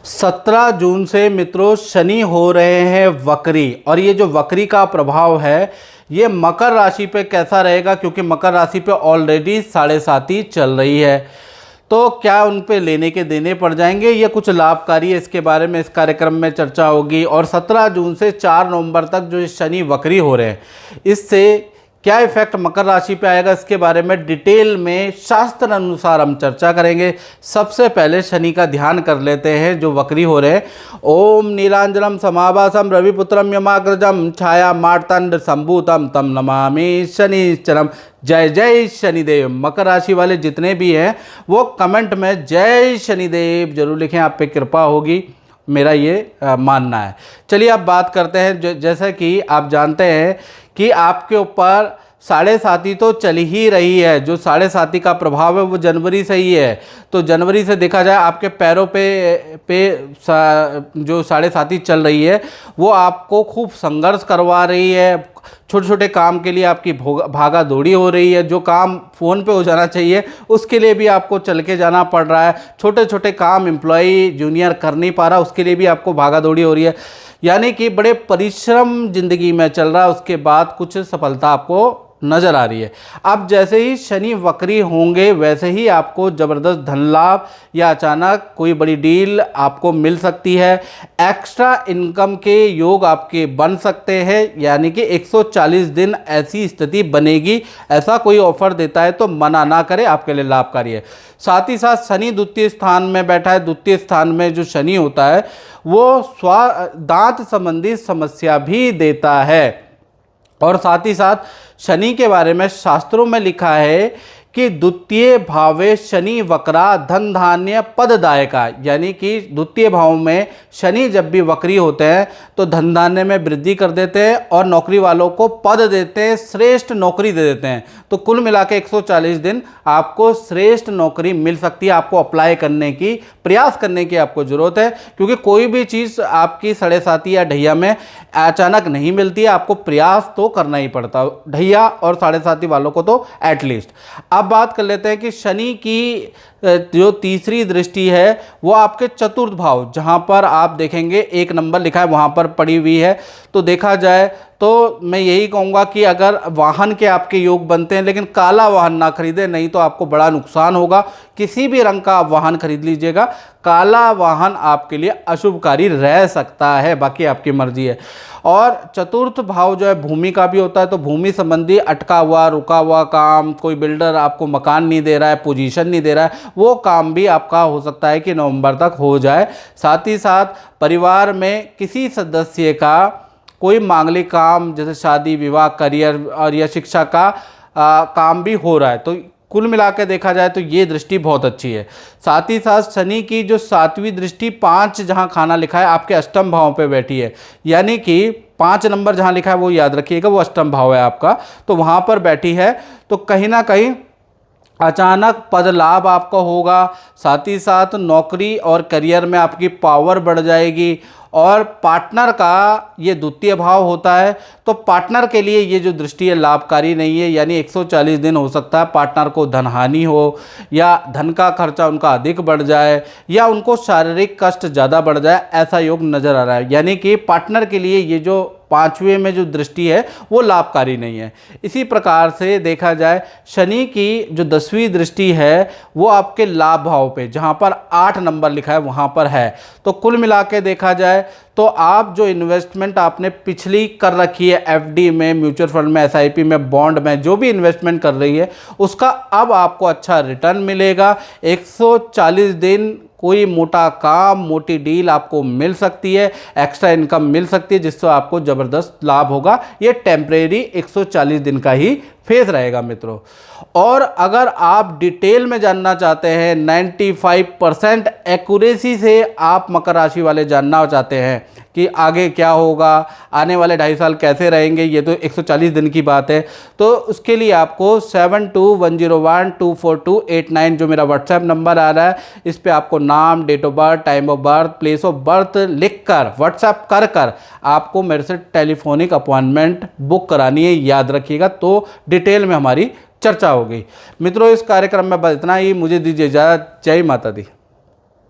17 जून से मित्रों शनि हो रहे हैं वक्री, और ये जो वक्री का प्रभाव है ये मकर राशि पे कैसा रहेगा, क्योंकि मकर राशि पे ऑलरेडी 7.5 चल रही है। तो क्या उन पे लेने के देने पड़ जाएंगे, ये कुछ लाभकारी है, इसके बारे में इस कार्यक्रम में चर्चा होगी। और 17 जून से 4 नवंबर तक जो शनि वक्री हो रहे हैं, इससे क्या इफेक्ट मकर राशि पे आएगा, इसके बारे में डिटेल में शास्त्र अनुसार हम चर्चा करेंगे। सबसे पहले शनि का ध्यान कर लेते हैं जो वक्री हो रहे हैं। ओम नीलांजनम समाभासम रविपुत्रम यमाग्रजम छाया मार्तंड संभूतम तम नमामि शनिश्चरम। जय जय शनिदेव। मकर राशि वाले जितने भी हैं वो कमेंट में जय शनिदेव जरूर लिखें, आप पे कृपा होगी, मेरा ये मानना है। चलिए अब बात करते हैं। जैसा कि आप जानते हैं कि आपके ऊपर 7.5 तो चल ही रही है। जो 7.5 का प्रभाव है वो जनवरी से ही है। तो जनवरी से देखा जाए आपके पैरों पे जो 7.5 चल रही है वो आपको खूब संघर्ष करवा रही है। छोटे छोटे काम के लिए आपकी भागा दौड़ी हो रही है। जो काम फ़ोन पे हो जाना चाहिए उसके लिए भी आपको चल के जाना पड़ रहा है। छोटे छोटे काम एम्प्लॉई जूनियर कर नहीं पा रहा, उसके लिए भी आपको भागा दौड़ी हो रही है। यानी कि बड़े परिश्रम ज़िंदगी में चल रहा है, उसके बाद कुछ सफलता आपको नज़र आ रही है। अब जैसे ही शनि वक्री होंगे वैसे ही आपको ज़बरदस्त धन लाभ या अचानक कोई बड़ी डील आपको मिल सकती है। एक्स्ट्रा इनकम के योग आपके बन सकते हैं, यानी कि 140 दिन ऐसी स्थिति बनेगी। ऐसा कोई ऑफर देता है तो मना ना करें, आपके लिए लाभकारी है। साथ ही साथ शनि द्वितीय स्थान में बैठा है। द्वितीय स्थान में जो शनि होता है वो दांत संबंधी समस्या भी देता है। और साथ ही साथ शनि के बारे में शास्त्रों में लिखा है कि द्वितीय भावे शनि वक्रा धन धान्य पददायका, यानी कि द्वितीय भाव में शनि जब भी वक्री होते हैं तो धन धान्य में वृद्धि कर देते हैं और नौकरी वालों को पद देते हैं, श्रेष्ठ नौकरी दे देते हैं। तो कुल मिला के 140 दिन आपको श्रेष्ठ नौकरी मिल सकती है। आपको अप्लाई करने की, प्रयास करने की आपको ज़रूरत है, क्योंकि कोई भी चीज़ आपकी 7.5 या ढैया में अचानक नहीं मिलती है। आपको प्रयास तो करना ही पड़ता है, ढैया और 7.5 वालों को तो एटलीस्ट। अब बात कर लेते हैं कि शनि की जो तीसरी दृष्टि है वो आपके चतुर्थ भाव, जहां पर आप देखेंगे 1 नंबर लिखा है वहां पर पड़ी हुई है। तो देखा जाए तो मैं यही कहूँगा कि अगर वाहन के आपके योग बनते हैं लेकिन काला वाहन ना खरीदें, नहीं तो आपको बड़ा नुकसान होगा। किसी भी रंग का आप वाहन खरीद लीजिएगा, काला वाहन आपके लिए अशुभकारी रह सकता है, बाकी आपकी मर्जी है। और चतुर्थ भाव जो है भूमि का भी होता है, तो भूमि संबंधी अटका हुआ रुका हुआ काम, कोई बिल्डर आपको मकान नहीं दे रहा है, पोजीशन नहीं दे रहा है, वो काम भी आपका हो सकता है कि नवंबर तक हो जाए। साथ ही साथ परिवार में किसी सदस्य का कोई मांगलिक काम जैसे शादी विवाह करियर और या शिक्षा का काम भी हो रहा है। तो कुल मिला के देखा जाए तो ये दृष्टि बहुत अच्छी है। साथ ही साथ शनि की जो 7वीं दृष्टि 5 जहाँ खाना लिखा है आपके अष्टम भाव पे बैठी है, यानी कि 5 नंबर जहाँ लिखा है वो याद रखिएगा, वो अष्टम भाव है आपका, तो वहाँ पर बैठी है। तो कहीं ना कहीं अचानक पद लाभ आपका होगा। साथ ही साथ नौकरी और करियर में आपकी पावर बढ़ जाएगी। और पार्टनर का ये द्वितीय भाव होता है, तो पार्टनर के लिए ये जो दृष्टि है लाभकारी नहीं है, यानी 140 दिन हो सकता है पार्टनर को धनहानि हो, या धन का खर्चा उनका अधिक बढ़ जाए, या उनको शारीरिक कष्ट ज़्यादा बढ़ जाए, ऐसा योग नज़र आ रहा है। यानी कि पार्टनर के लिए ये जो 5वें में जो दृष्टि है वो लाभकारी नहीं है। इसी प्रकार से देखा जाए शनि की जो 10वीं दृष्टि है वो आपके लाभ भाव पे, जहाँ पर 8 नंबर लिखा है वहाँ पर है। तो कुल मिला के देखा जाए तो आप जो इन्वेस्टमेंट आपने पिछली कर रखी है एफडी में, म्यूचुअल फंड में, एसआईपी में, बॉन्ड में, जो भी इन्वेस्टमेंट कर रही है उसका अब आपको अच्छा रिटर्न मिलेगा। 140 दिन कोई मोटा काम, मोटी डील आपको मिल सकती है, एक्स्ट्रा इनकम मिल सकती है, जिससे आपको ज़बरदस्त लाभ होगा। ये टेम्परेरी 140 दिन का ही फेज रहेगा मित्रों। और अगर आप डिटेल में जानना चाहते हैं, 95% एक्यूरेसी से आप मकर राशि वाले जानना चाहते हैं कि आगे क्या होगा, आने वाले 2.5 साल कैसे रहेंगे, ये तो 140 दिन की बात है, तो उसके लिए आपको 7210124289 जो मेरा व्हाट्सएप नंबर आ रहा है, इस पे आपको नाम, date of birth, time of birth, place of birth लिखकर व्हाट्सएप कर आपको मेरे से टेलीफोनिक अपॉइंटमेंट बुक करानी है, याद रखिएगा। तो डिटेल में हमारी चर्चा होगी। मित्रों, इस कार्यक्रम में बस इतना ही। मुझे दीजिए इजाज़त। जय माता दी।